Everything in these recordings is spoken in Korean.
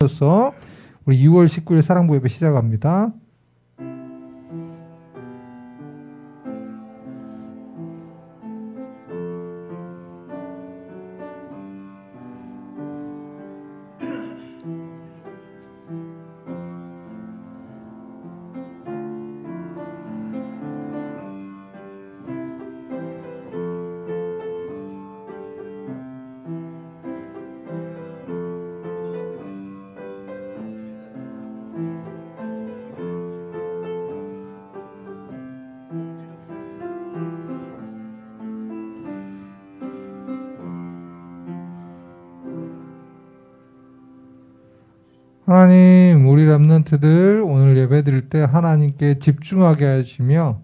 주셔서 우리 6월 19일 사랑부 예배 시작합니다. 하나님, 우리 렘넌트들 오늘 예배 드릴 때 하나님께 집중하게 해주시며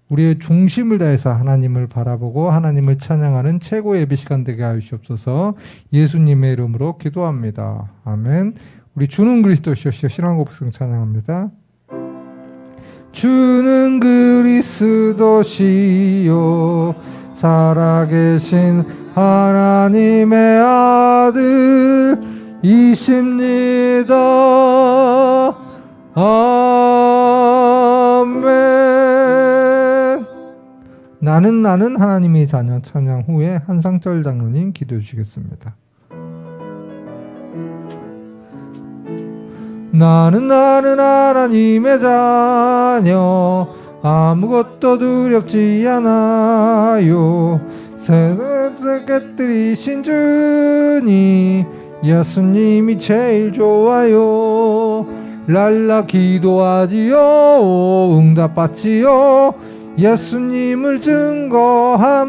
우리의 중심을 다해서 하나님을 바라보고 하나님을 찬양하는 최고의 예배 시간 되게 하시옵소서. 예수님의 이름으로 기도합니다. 아멘. 우리 주는 그리스도시여 신앙고백성 찬양합니다. 주는 그리스도시요 살아계신 하나님의 아들이십니다. 아멘. 나는 하나님의 자녀 찬양 후에 한상철 장로님 기도해 주시겠습니다. 나는 하나님의 자녀 아무것도 두렵지 않아요. 세상에 깨뜨리신 주님 예수님이 제일 좋아요. 랄라 기도하지요 응답받지요. 예수님을 증거합니다.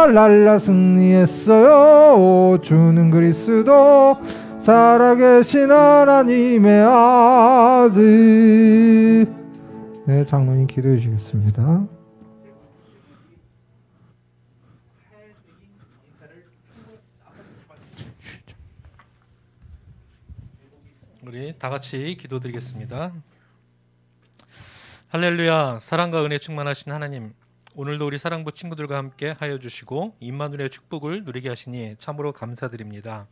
랄라 승리했어요. 주는 그리스도 살아계신 하나님의 아들. 네, 장로님 기도해 주시겠습니다. 우리 다 같이 기도드리겠습니다. 할렐루야. 사랑과 은혜 충만하신 하나님, 오늘도 우리 사랑부 친구들과 함께 하여 주시고 임마누엘의 축복을 누리게 하시니 참으로 감사드립니다.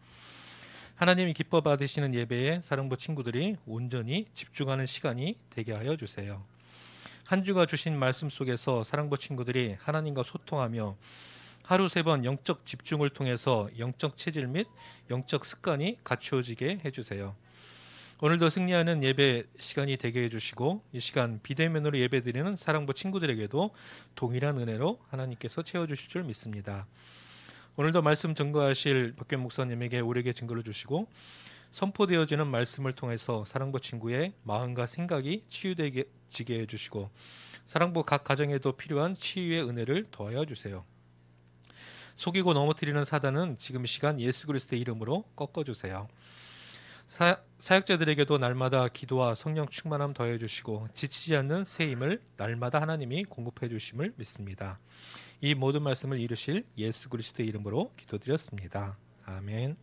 하나님이 기뻐 받으시는 예배에 사랑부 친구들이 온전히 집중하는 시간이 되게 하여 주세요. 한 주가 주신 말씀 속에서 사랑부 친구들이 하나님과 소통하며 하루 3번 영적 집중을 통해서 영적 체질 및 영적 습관이 갖추어지게 해주세요. 오늘도 승리하는 예배 시간이 되게 해주시고 이 시간 비대면으로 예배드리는 사랑부 친구들에게도 동일한 은혜로 하나님께서 채워주실 줄 믿습니다. 오늘도 말씀 증거하실 박규현 목사님에게 오래게 증거를 주시고 선포되어지는 말씀을 통해서 사랑부 친구의 마음과 생각이 치유되게 해주시고 사랑부 각 가정에도 필요한 치유의 은혜를 더하여 주세요. 속이고 넘어뜨리는 사단은 지금 이 시간 예수 그리스도의 이름으로 꺾어주세요. 사역자들에게도 날마다 기도와 성령 충만함 더해 주시고 지치지 않는 새 힘을 날마다 하나님이 공급해 주심을 믿습니다. 이 모든 말씀을 이루실 예수 그리스도의 이름으로 기도드렸습니다. 아멘.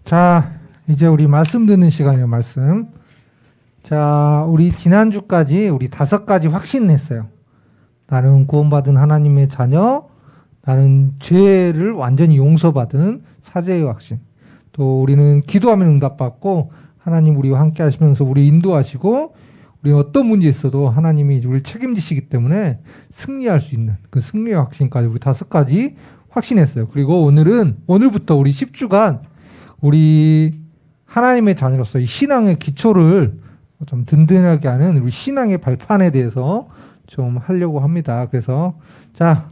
자, 이제 우리 말씀 듣는 시간이에요. 말씀. 자, 우리 지난주까지 우리 5가지 확신했어요. 나는 구원받은 하나님의 자녀, 나는 죄를 완전히 용서받은 사제의 확신. 또 우리는 기도하면 응답받고 하나님 우리와 함께 하시면서 우리 인도하시고 우리 어떤 문제 있어도 하나님이 우리를 책임지시기 때문에 승리할 수 있는 그 승리의 확신까지 우리 5가지 확신했어요. 그리고 오늘부터 우리 10주간 우리 하나님의 자녀로서 이 신앙의 기초를 좀 든든하게 하는 우리 신앙의 발판에 대해서 좀 하려고 합니다. 그래서 자,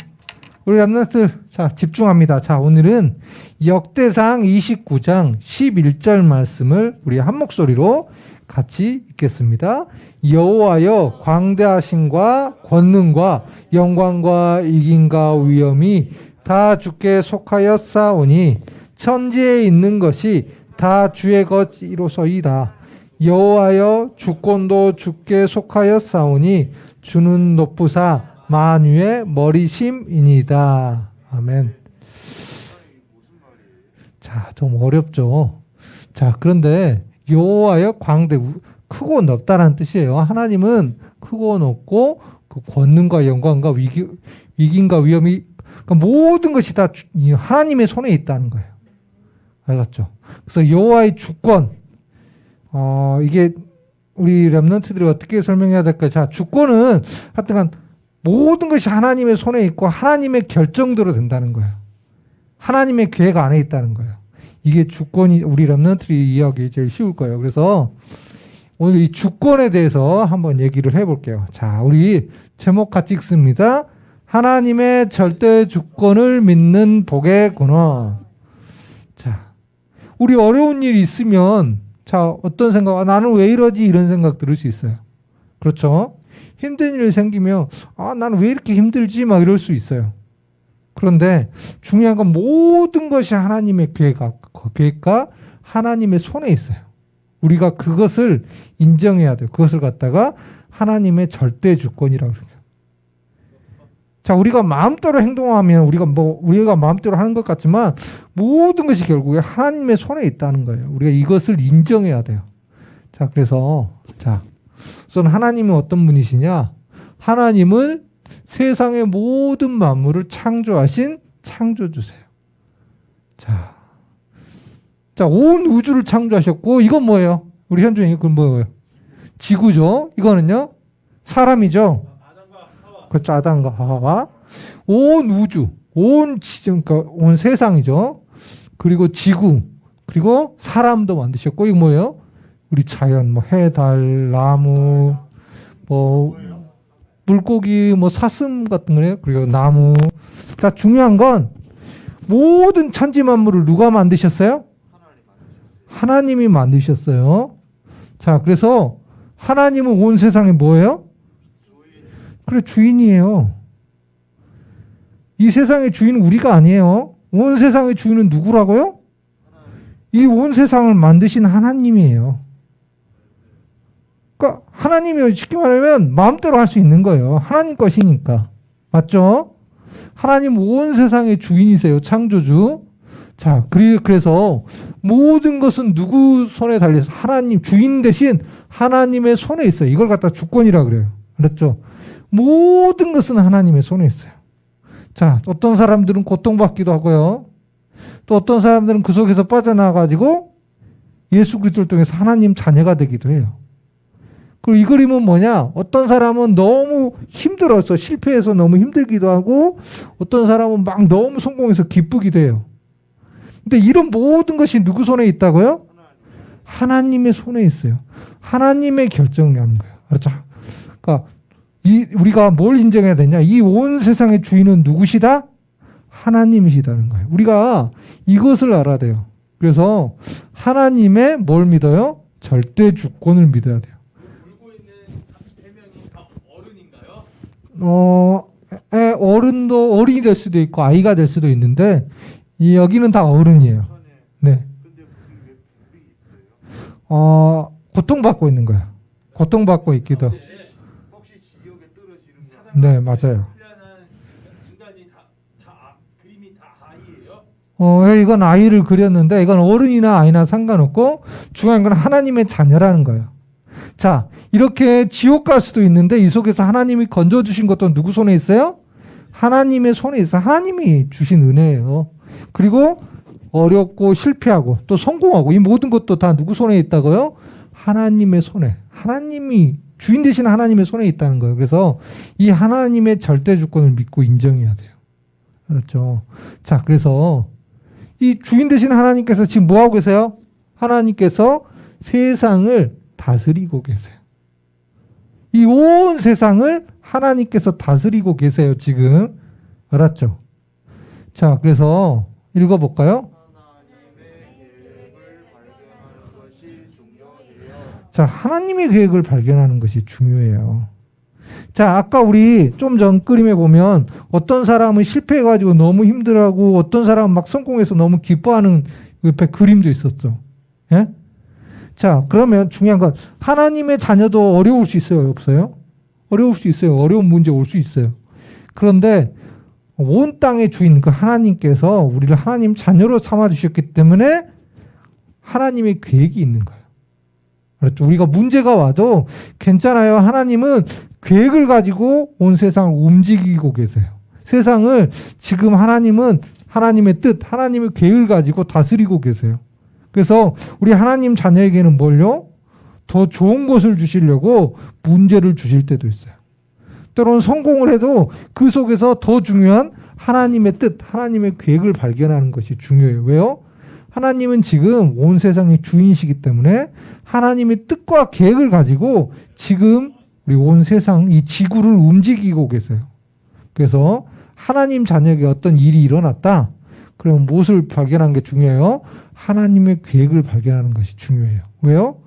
우리 렘넌트들 자 집중합니다. 자, 오늘은 역대상 29장 11절 말씀을 우리 한 목소리로 같이 읽겠습니다. 여호와여 광대하심과 권능과 영광과 이김과 위엄이 다 주께 속하였사오니 천지에 있는 것이 다 주의 것이로소이다. 여호와여 주권도 주께 속하였사오니 주는 높으사 만유의 머리심이니이다. 아멘. 자, 좀 어렵죠. 자, 그런데 여호와여 광대, 크고 넓다라는 뜻이에요. 하나님은 크고 높고 그 권능과 영광과 위기인과 위험이, 그러니까 모든 것이 다 하나님의 손에 있다는 거예요. 알겠죠? 그래서 여호와의 주권, 이게 우리 렘넌트들이 어떻게 설명해야 될까요? 자, 주권은 하여튼간 모든 것이 하나님의 손에 있고 하나님의 결정대로 된다는 거예요. 하나님의 계획 안에 있다는 거예요. 이게 주권이, 우리 렘넌트들이 이해하기 제일 쉬울 거예요. 그래서 오늘 이 주권에 대해서 한번 얘기를 해볼게요. 자, 우리 제목 같이 읽습니다. 하나님의 절대 주권을 믿는 복의 근원. 자, 우리 어려운 일이 있으면, 자, 어떤 생각, 나는 왜 이러지? 이런 생각 들을 수 있어요. 그렇죠? 힘든 일이 생기면, 나는 왜 이렇게 힘들지? 막 이럴 수 있어요. 그런데 중요한 건 모든 것이 하나님의 계획과 하나님의 손에 있어요. 우리가 그것을 인정해야 돼요. 그것을 갖다가 하나님의 절대 주권이라고 그래요. 자, 우리가 마음대로 행동하면 우리가 마음대로 하는 것 같지만 모든 것이 결국에 하나님의 손에 있다는 거예요. 우리가 이것을 인정해야 돼요. 자, 그래서 우선 하나님은 어떤 분이시냐? 하나님은 세상의 모든 만물을 창조하신 창조주세요. 자, 온 우주를 창조하셨고, 이건 뭐예요? 우리 현중이 그건 뭐예요? 지구죠? 이거는요? 사람이죠? 그렇죠. 아담과 하와. 온 우주, 그러니까 온 세상이죠. 그리고 지구, 그리고 사람도 만드셨고, 이거 뭐예요? 우리 자연, 해, 달, 나무, 물고기, 사슴 같은 거예요. 그리고 나무. 자, 중요한 건 모든 천지 만물을 누가 만드셨어요? 하나님이 만드셨어요. 자, 그래서 하나님은 온 세상에 뭐예요? 그래, 주인이에요. 이 세상의 주인은 우리가 아니에요. 온 세상의 주인은 누구라고요? 이 온 세상을 만드신 하나님이에요. 그러니까 하나님이 쉽게 말하면 마음대로 할 수 있는 거예요. 하나님 것이니까. 맞죠? 하나님 온 세상의 주인이세요. 창조주. 자, 그래서 모든 것은 누구 손에 달려서 하나님, 주인 대신 하나님의 손에 있어요. 이걸 갖다 주권이라 그래요. 그렇죠? 모든 것은 하나님의 손에 있어요. 자, 어떤 사람들은 고통받기도 하고요. 또 어떤 사람들은 그 속에서 빠져나와가지고 예수 그리스도를 통해서 하나님 자녀가 되기도 해요. 그리고 이 그림은 뭐냐? 어떤 사람은 너무 힘들어서 실패해서 너무 힘들기도 하고 어떤 사람은 막 너무 성공해서 기쁘기도 해요. 근데 이런 모든 것이 누구 손에 있다고요? 하나님의 손에 있어요. 하나님의 결정을 하는 거예요. 그렇죠? 그러니까 우리가 뭘 인정해야 되냐? 이 온 세상의 주인은 누구시다? 하나님이시다는 거예요. 우리가 이것을 알아야 돼요. 그래서 하나님의 뭘 믿어요? 절대 주권을 믿어야 돼요. 울고 있는 3명이 다 어른인가요? 어른도 어린이 될 수도 있고 아이가 될 수도 있는데 여기는 다 어른이에요. 네. 고통받고 있는 거예요. 고통받고 있기도. 혹시 지옥에 떨어지는 네, 맞아요. 인간이 그림이 다 아이예요? 이건 아이를 그렸는데 이건 어른이나 아이나 상관없고 중요한 건 하나님의 자녀라는 거예요. 자, 이렇게 지옥 갈 수도 있는데 이 속에서 하나님이 건져주신 것도 누구 손에 있어요? 하나님의 손에 있어요. 하나님이 주신 은혜예요. 그리고 어렵고 실패하고 또 성공하고 이 모든 것도 다 누구 손에 있다고요? 하나님의 손에. 하나님이 주인 되신 하나님의 손에 있다는 거예요. 그래서 이 하나님의 절대 주권을 믿고 인정해야 돼요. 그렇죠? 자, 그래서 이 주인 되신 하나님께서 지금 뭐 하고 계세요? 하나님께서 세상을 다스리고 계세요. 이 온 세상을 하나님께서 다스리고 계세요, 지금. 알았죠? 자, 그래서 읽어볼까요? 자, 하나님의 계획을 발견하는 것이 중요해요. 자, 아까 우리 좀 전 그림에 보면 어떤 사람은 실패해가지고 너무 힘들어하고 어떤 사람은 막 성공해서 너무 기뻐하는 옆에 그림도 있었죠. 예? 자, 그러면 중요한 건 하나님의 자녀도 어려울 수 있어요, 없어요? 어려울 수 있어요. 어려운 문제 올 수 있어요. 그런데 온 땅의 주인 그 하나님께서 우리를 하나님 자녀로 삼아 주셨기 때문에 하나님의 계획이 있는 거예요. 그렇죠? 우리가 문제가 와도 괜찮아요. 하나님은 계획을 가지고 온 세상을 움직이고 계세요. 세상을 지금 하나님은 하나님의 뜻, 하나님의 계획을 가지고 다스리고 계세요. 그래서 우리 하나님 자녀에게는 뭘요? 더 좋은 것을 주시려고 문제를 주실 때도 있어요. 때로는 성공을 해도 그 속에서 더 중요한 하나님의 뜻, 하나님의 계획을 발견하는 것이 중요해요. 왜요? 하나님은 지금 온 세상의 주인이시기 때문에 하나님의 뜻과 계획을 가지고 지금 우리 온 세상, 이 지구를 움직이고 계세요. 그래서 하나님 자녀에게 어떤 일이 일어났다. 그러면 무엇을 발견하는 게 중요해요? 하나님의 계획을 발견하는 것이 중요해요. 왜요?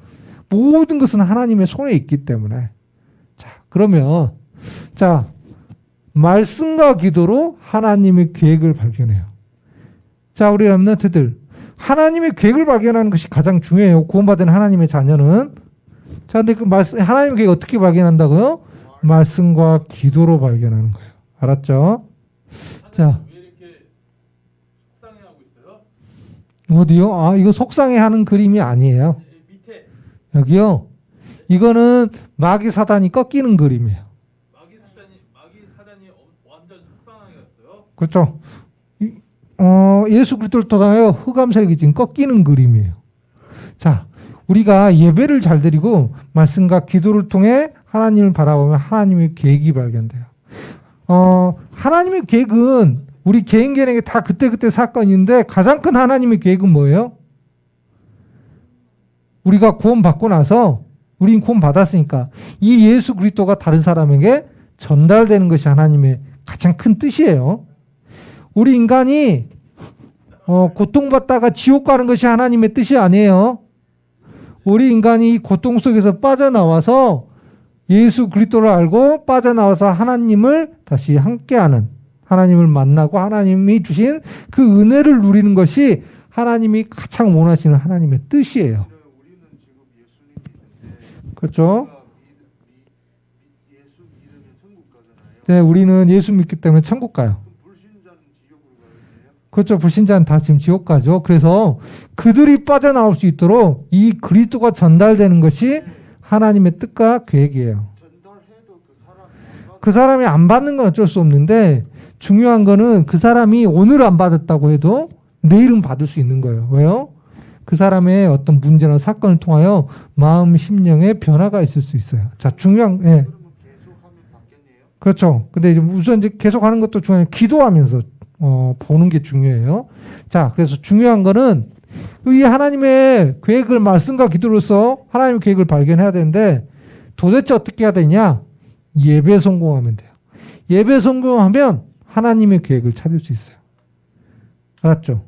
모든 것은 하나님의 손에 있기 때문에. 자, 그러면 자, 말씀과 기도로 하나님의 계획을 발견해요. 자, 우리 렘넌트들, 하나님의 계획을 발견하는 것이 가장 중요해요. 구원받은 하나님의 자녀는. 자, 근데 그 말씀, 하나님의 계획 어떻게 발견한다고요? 말씀과 기도로 발견하는 거예요. 알았죠? 자, 왜 이렇게 속상해하고 있어요? 어디요? 아, 이거 속상해하는 그림이 아니에요. 밑에 여기요. 이거는 마귀 사단이 꺾이는 그림이에요. 마귀 사단이 완전 속상하게 갔어요. 그렇죠? 예수 그리스도를 통하여 흑암세력이 지금 꺾이는 그림이에요. 자, 우리가 예배를 잘 드리고 말씀과 기도를 통해 하나님을 바라보면 하나님의 계획이 발견돼요. 하나님의 계획은 우리 개인에게 다 그때그때 사건인데 가장 큰 하나님의 계획은 뭐예요? 우리가 구원받고 나서 우린 구원받았으니까 이 예수 그리스도가 다른 사람에게 전달되는 것이 하나님의 가장 큰 뜻이에요. 우리 인간이 고통받다가 지옥 가는 것이 하나님의 뜻이 아니에요. 우리 인간이 고통 속에서 빠져나와서 예수 그리스도를 알고 빠져나와서 하나님을 다시 함께하는, 하나님을 만나고 하나님이 주신 그 은혜를 누리는 것이 하나님이 가장 원하시는 하나님의 뜻이에요. 우리는 지금 예수님이 있는데 그렇죠? 예수 믿으면 천국 가잖아요. 네, 우리는 예수 믿기 때문에 천국 가요. 그럼 불신자는 지옥으로 가겠네요. 그렇죠. 불신자는 다 지금 지옥 가죠. 그래서 그들이 빠져나올 수 있도록 이 그리스도가 전달되는 것이 하나님의 뜻과 계획이에요. 전달해도 그 사람이 안 받는 건 어쩔 수 없는데 중요한 거는 그 사람이 오늘 안 받았다고 해도 내일은 받을 수 있는 거예요. 왜요? 그 사람의 어떤 문제나 사건을 통하여 마음, 심령에 변화가 있을 수 있어요. 자, 중요한, 예. 그러면 계속하면 받겠네요. 그렇죠. 근데 이제 우선 이제 계속 하는 것도 중요해요. 기도하면서, 보는 게 중요해요. 자, 그래서 중요한 거는 이 하나님의 계획을 말씀과 기도로서 하나님의 계획을 발견해야 되는데 도대체 어떻게 해야 되냐? 예배 성공하면 돼요. 예배 성공하면 하나님의 계획을 찾을 수 있어요. 알았죠?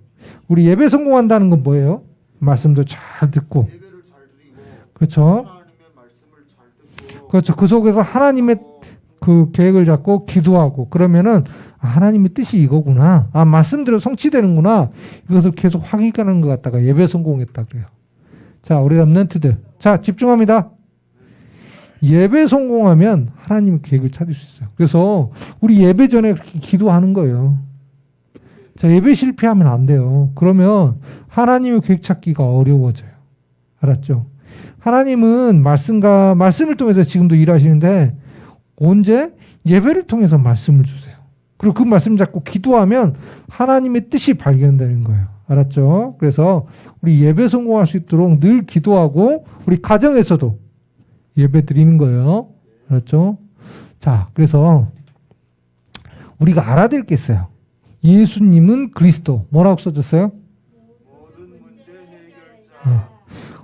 우리 예배 성공한다는 건 뭐예요? 말씀도 잘 듣고. 예배를 잘 드리고 그렇죠? 하나님의 말씀을 잘 듣고 그렇죠. 그 속에서 하나님의 그 계획을 잡고 기도하고 그러면은 하나님의 뜻이 이거구나. 말씀대로 성취되는구나. 이것을 계속 확인하는 것 같다가 예배 성공했다 그래요. 자, 우리 렘넌트들. 자, 집중합니다. 예배 성공하면 하나님의 계획을 찾을 수 있어요. 그래서 우리 예배 전에 그렇게 기도하는 거예요. 자, 예배 실패하면 안 돼요. 그러면 하나님의 계획 찾기가 어려워져요. 알았죠? 하나님은 말씀을 통해서 지금도 일하시는데 언제? 예배를 통해서 말씀을 주세요. 그리고 그 말씀 잡고 기도하면 하나님의 뜻이 발견되는 거예요. 알았죠? 그래서 우리 예배 성공할 수 있도록 늘 기도하고 우리 가정에서도 예배 드리는 거예요. 알았죠? 자, 그래서 우리가 알아야 될 게 있어요. 예수님은 그리스도. 뭐라고 써졌어요? 모든 문제 해결자.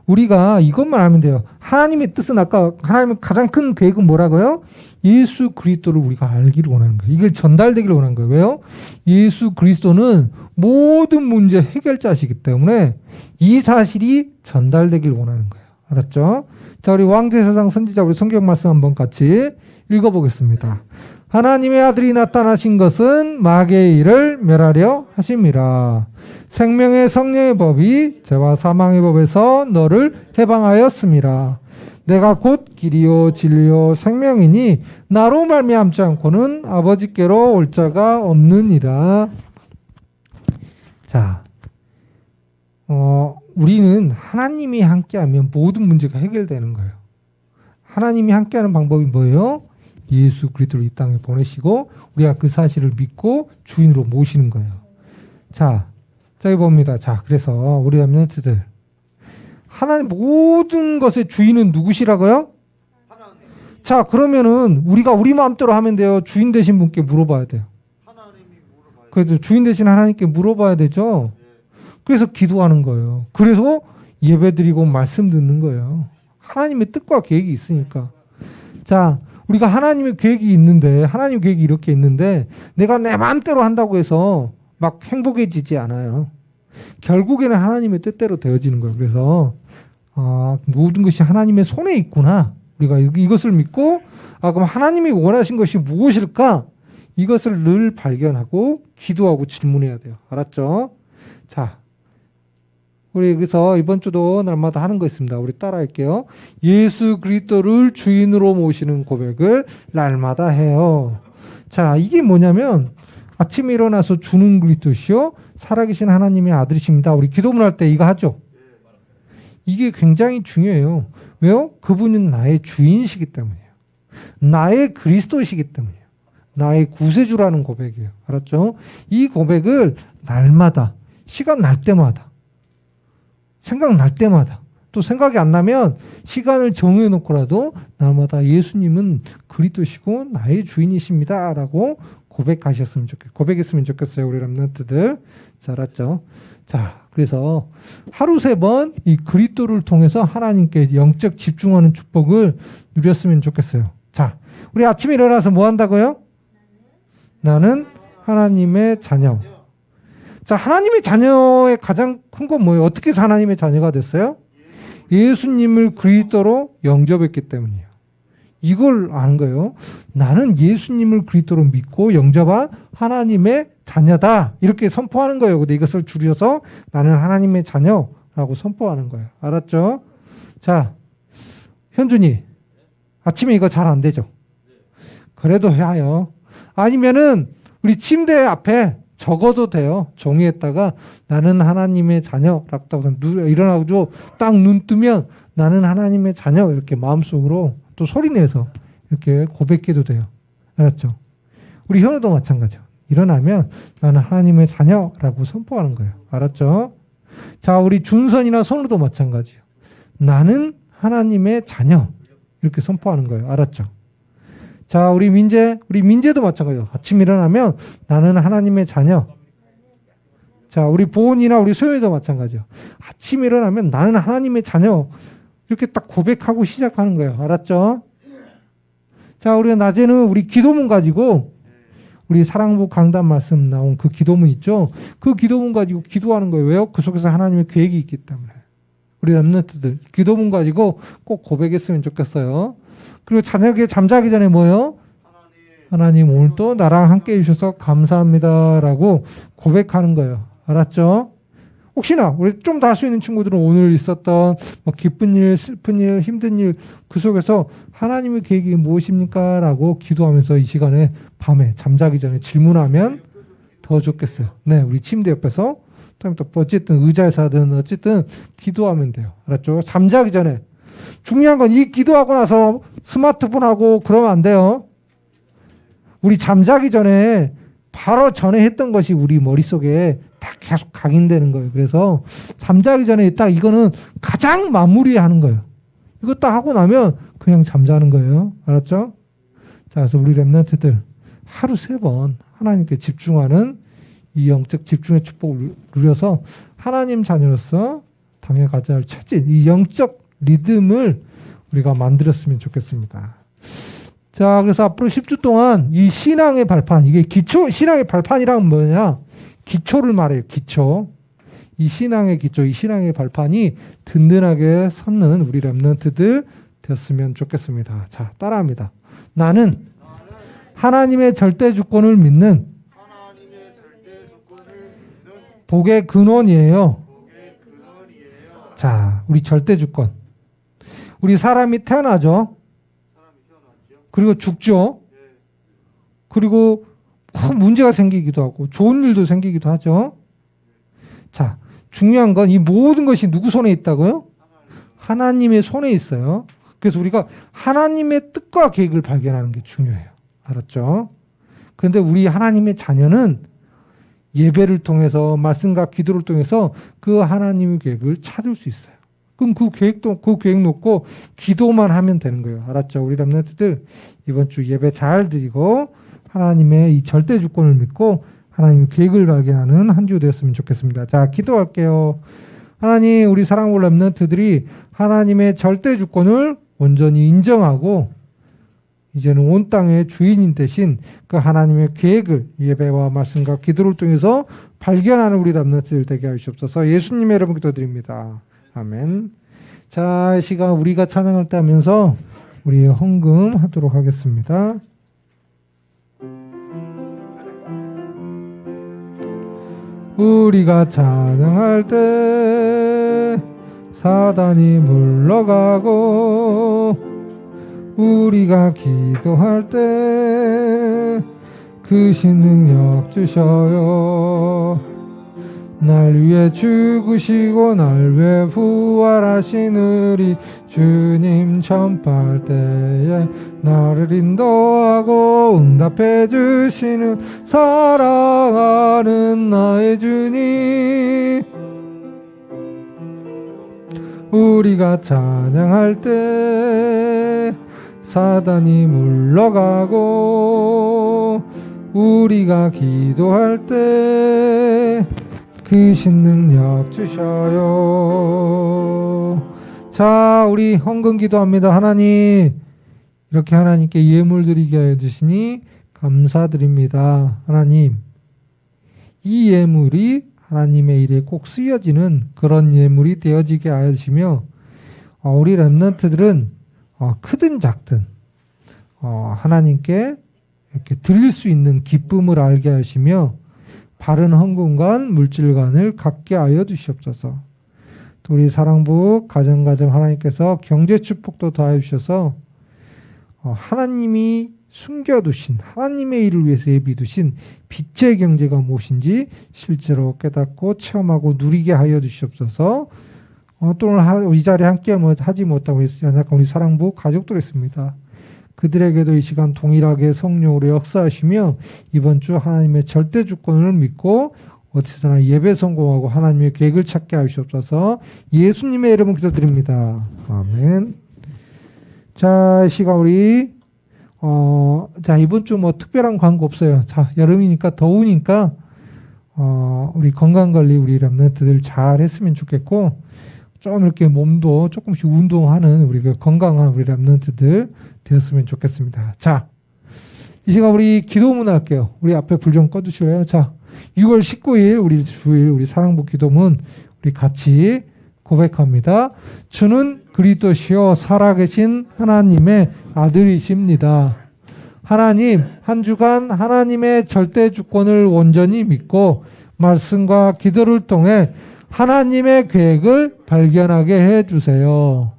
우리가 이것만 알면 돼요. 하나님의 뜻은 아까 하나님의 가장 큰 계획은 뭐라고요? 예수 그리스도를 우리가 알기를 원하는 거예요. 이게 전달되기를 원하는 거예요. 왜요? 예수 그리스도는 모든 문제 해결자시기 때문에 이 사실이 전달되기를 원하는 거예요. 알았죠? 자, 우리 왕제사장 선지자 우리 성경 말씀 한번 같이 읽어보겠습니다. 하나님의 아들이 나타나신 것은 마귀의 일을 멸하려 하심이라. 생명의 성령의 법이 죄와 사망의 법에서 너를 해방하였음이라. 내가 곧 길이요 진리요 생명이니 나로 말미암지 않고는 아버지께로 올 자가 없느니라. 자, 우리는 하나님이 함께하면 모든 문제가 해결되는 거예요. 하나님이 함께하는 방법이 뭐예요? 예수 그리스도를 이 땅에 보내시고 우리가 그 사실을 믿고 주인으로 모시는 거예요. 자, 여기 봅니다. 자, 그래서 우리 렘넌트들 하나님 모든 것의 주인은 누구시라고요? 하나님. 자, 그러면은 우리가 우리 마음대로 하면 돼요? 주인 되신 분께 물어봐야 돼요? 하나님이 물어봐요. 그래서 주인 되신 하나님께 물어봐야 되죠? 그래서 기도하는 거예요. 그래서 예배 드리고 말씀 듣는 거예요. 하나님의 뜻과 계획이 있으니까. 자, 우리가 하나님의 계획이 있는데, 하나님 계획이 이렇게 있는데, 내가 내 마음대로 한다고 해서 막 행복해지지 않아요. 결국에는 하나님의 뜻대로 되어지는 거예요. 그래서, 모든 것이 하나님의 손에 있구나. 우리가 이것을 믿고, 그럼 하나님이 원하신 것이 무엇일까? 이것을 늘 발견하고, 기도하고 질문해야 돼요. 알았죠? 자, 우리 그래서 이번 주도 날마다 하는 거 있습니다. 우리 따라할게요. 예수 그리스도를 주인으로 모시는 고백을 날마다 해요. 자, 이게 뭐냐면 아침에 일어나서 주는 그리스도시요 살아계신 하나님의 아들이십니다. 우리 기도문 할 때 이거 하죠. 이게 굉장히 중요해요. 왜요? 그분은 나의 주인이시기 때문이에요. 나의 그리스도시기 때문이에요. 나의 구세주라는 고백이에요. 알았죠? 이 고백을 날마다 시간 날 때마다 생각날 때마다 또 생각이 안 나면 시간을 정해놓고라도 날마다 예수님은 그리스도시고 나의 주인이십니다 라고 고백했으면 좋겠어요. 우리 렘넌트들. 자, 알았죠? 자, 그래서 하루 3번 이 그리스도를 통해서 하나님께 영적 집중하는 축복을 누렸으면 좋겠어요. 자, 우리 아침에 일어나서 뭐 한다고요? 나는 하나님의 자녀. 자, 하나님의 자녀의 가장 큰 건 뭐예요? 어떻게 해서 하나님의 자녀가 됐어요? 예수님을 그리스도로 영접했기 때문이에요. 이걸 아는 거예요. 나는 예수님을 그리스도로 믿고 영접한 하나님의 자녀다. 이렇게 선포하는 거예요. 근데 이것을 줄여서 나는 하나님의 자녀라고 선포하는 거예요. 알았죠? 자, 현준이 아침에 이거 잘 안 되죠? 그래도 해요. 아니면은 우리 침대 앞에 적어도 돼요. 종이에다가 나는 하나님의 자녀라고 일어나고 딱 눈 뜨면 나는 하나님의 자녀 이렇게 마음속으로 또 소리내서 이렇게 고백해도 돼요. 알았죠? 우리 현우도 마찬가지죠. 일어나면 나는 하나님의 자녀라고 선포하는 거예요. 알았죠? 자, 우리 준선이나 선우도 마찬가지예요. 나는 하나님의 자녀 이렇게 선포하는 거예요. 알았죠? 자, 우리 민재도 마찬가지예요. 아침 일어나면 나는 하나님의 자녀. 자, 우리 보은이나 우리 소연이도 마찬가지예요. 아침 일어나면 나는 하나님의 자녀. 이렇게 딱 고백하고 시작하는 거예요. 알았죠? 자, 우리가 낮에는 우리 기도문 가지고 우리 사랑부 강단 말씀 나온 그 기도문 있죠? 그 기도문 가지고 기도하는 거예요. 왜요? 그 속에서 하나님의 계획이 있기 때문에. 우리 렘넌트들 기도문 가지고 꼭 고백했으면 좋겠어요. 그리고 저녁에 잠자기 전에 뭐예요? 하나님 오늘도 나랑 함께 해주셔서 감사합니다라고 고백하는 거예요. 알았죠? 혹시나 우리 좀 더 할 수 있는 친구들은 오늘 있었던 뭐 기쁜 일, 슬픈 일, 힘든 일 그 속에서 하나님의 계획이 무엇입니까? 라고 기도하면서 이 시간에 밤에 잠자기 전에 질문하면 더 좋겠어요. 네, 우리 침대 옆에서 또 어쨌든 의자에서 하든 어쨌든 기도하면 돼요. 알았죠? 잠자기 전에. 중요한 건 이 기도하고 나서 스마트폰하고 그러면 안 돼요. 우리 잠자기 전에 바로 전에 했던 것이 우리 머릿속에 다 계속 각인되는 거예요. 그래서 잠자기 전에 딱 이거는 가장 마무리하는 거예요. 이거 딱 하고 나면 그냥 잠자는 거예요. 알았죠? 자, 그래서 우리 렘넌트들 하루 3번 하나님께 집중하는 이 영적 집중의 축복을 누려서 하나님 자녀로서 당해가야 할 체질, 이 영적 리듬을 우리가 만들었으면 좋겠습니다. 자, 그래서 앞으로 10주 동안 이 신앙의 발판, 이게 신앙의 발판이란 뭐냐? 기초를 말해요, 기초. 이 신앙의 기초, 이 신앙의 발판이 든든하게 섰는 우리 렘넌트들 되었으면 좋겠습니다. 자, 따라합니다. 나는 하나님의 절대 주권을 믿는 하나님의 절대 주권을 믿는 복의 근원이에요. 복의 근원이에요. 자, 우리 절대 주권. 우리 사람이 태어나죠. 사람이 태어났죠. 그리고 죽죠. 예. 그리고 큰 문제가 생기기도 하고 좋은 일도 생기기도 하죠. 자, 중요한 건 이 모든 것이 누구 손에 있다고요? 하나님의 손에 있어요. 그래서 우리가 하나님의 뜻과 계획을 발견하는 게 중요해요. 알았죠? 그런데 우리 하나님의 자녀는 예배를 통해서 말씀과 기도를 통해서 그 하나님의 계획을 찾을 수 있어요. 그럼 그 계획 놓고 기도만 하면 되는 거예요. 알았죠? 우리 렘넌트들 이번 주 예배 잘 드리고 하나님의 이 절대 주권을 믿고 하나님의 계획을 발견하는 한 주 되었으면 좋겠습니다. 자, 기도할게요. 하나님, 우리 사랑하는 렘넌트들이 하나님의 절대 주권을 온전히 인정하고 이제는 온 땅의 주인인 대신 그 하나님의 계획을 예배와 말씀과 기도를 통해서 발견하는 우리 렘넌트들 되게 하시옵소서. 예수님의 이름으로 기도드립니다. 아멘. 자, 이 시간 우리가 찬양할 때 하면서 우리 헌금하도록 하겠습니다. 우리가 찬양할 때 사단이 물러가고 우리가 기도할 때 그 신능력 주셔요. 날 위해 죽으시고 날 위해 부활하시느니 주님 전파할 때에 나를 인도하고 응답해 주시는 사랑하는 나의 주님. 우리가 찬양할 때 사단이 물러가고 우리가 기도할 때 그 신능력 주셔요. 자, 우리 헌금 기도합니다. 하나님, 이렇게 하나님께 예물 드리게 하여 주시니 감사드립니다. 하나님, 이 예물이 하나님의 일에 꼭 쓰여지는 그런 예물이 되어지게 하여 주시며 우리 렘넌트들은 크든 작든 하나님께 이렇게 드릴 수 있는 기쁨을 알게 하시며 바른 헌금관, 물질관을 갖게 하여 주시옵소서. 또 우리 사랑부 가정 하나님께서 경제 축복도 더하여 주셔서 하나님이 숨겨두신 하나님의 일을 위해서 예비두신 빛의 경제가 무엇인지 실제로 깨닫고 체험하고 누리게 하여 주시옵소서. 또 오늘 이 자리에 함께 하지 못하고 연약한 우리 사랑부 가족들 있습니다. 그들에게도 이 시간 동일하게 성령으로 역사하시며 이번 주 하나님의 절대 주권을 믿고 어디서나 예배 성공하고 하나님의 계획을 찾게 하시옵소서. 예수님의 이름으로 기도드립니다. 아멘. 자, 이 시간 우리 자, 이번 주 뭐 특별한 광고 없어요. 자, 여름이니까 더우니까 우리 건강관리 우리 렘넌트들 잘 했으면 좋겠고 좀 이렇게 몸도 조금씩 운동하는 우리 건강한 우리 렘넌트들 되었으면 좋겠습니다. 자, 이 시간 우리 기도문 할게요. 우리 앞에 불 좀 꺼주실래요? 자, 6월 19일 우리 주일 우리 사랑부 기도문 우리 같이 고백합니다. 주는 그리스도시요 살아계신 하나님의 아들이십니다. 하나님, 한 주간 하나님의 절대 주권을 온전히 믿고 말씀과 기도를 통해 하나님의 계획을 발견하게 해주세요.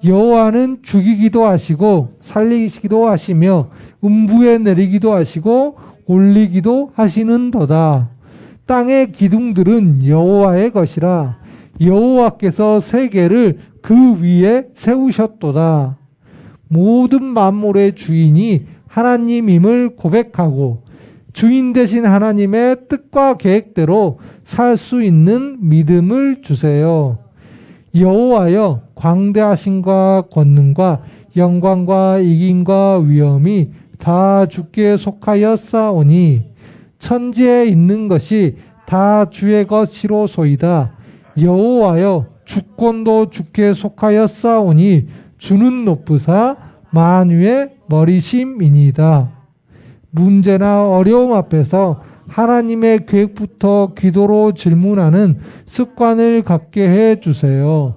여호와는 죽이기도 하시고 살리시기도 하시며 음부에 내리기도 하시고 올리기도 하시는도다. 땅의 기둥들은 여호와의 것이라 여호와께서 세계를 그 위에 세우셨도다. 모든 만물의 주인이 하나님임을 고백하고 주인 되신 하나님의 뜻과 계획대로 살 수 있는 믿음을 주세요. 여호와여, 광대하심과 권능과 영광과 이김과 위엄이 다 주께 속하였사오니 천지에 있는 것이 다 주의 것이로소이다. 여호와여, 주권도 주께 속하였사오니 주는 높으사 만유의 머리심이니이다. 문제나 어려움 앞에서 하나님의 계획부터 기도로 질문하는 습관을 갖게 해 주세요.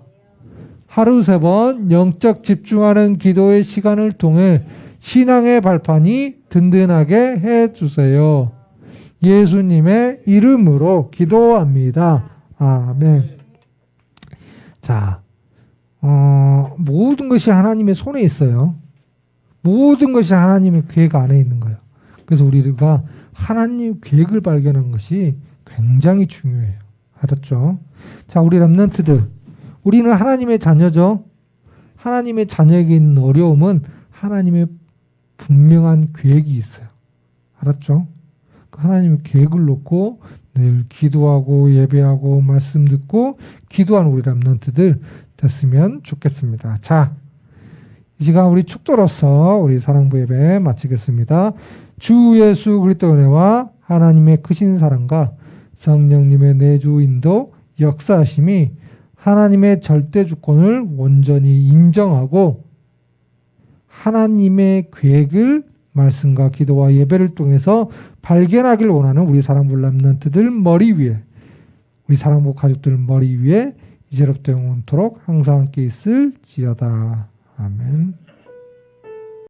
하루 3번 영적 집중하는 기도의 시간을 통해 신앙의 발판이 든든하게 해 주세요. 예수님의 이름으로 기도합니다. 아멘. 자, 모든 것이 하나님의 손에 있어요. 모든 것이 하나님의 계획 안에 있는 거예요. 그래서 우리가 하나님 계획을 발견한 것이 굉장히 중요해요. 알았죠? 자, 우리 렘넌트들, 우리는 하나님의 자녀죠. 하나님의 자녀에게 있는 어려움은 하나님의 분명한 계획이 있어요. 알았죠? 하나님의 계획을 놓고 늘 기도하고 예배하고 말씀 듣고 기도하는 우리 렘넌트들 됐으면 좋겠습니다. 자, 이 시간 우리 축도로서 우리 사랑부 예배 마치겠습니다. 주 예수 그리스도의 은혜와 하나님의 크신 사랑과 성령님의 내주 인도 역사하심이 하나님의 절대 주권을 온전히 인정하고 하나님의 계획을 말씀과 기도와 예배를 통해서 발견하길 원하는 우리 사랑부 렘넌트들 머리 위에, 우리 사랑부 가족들 머리 위에 이제로부터 영원토록 항상 함께 있을지어다. 아멘.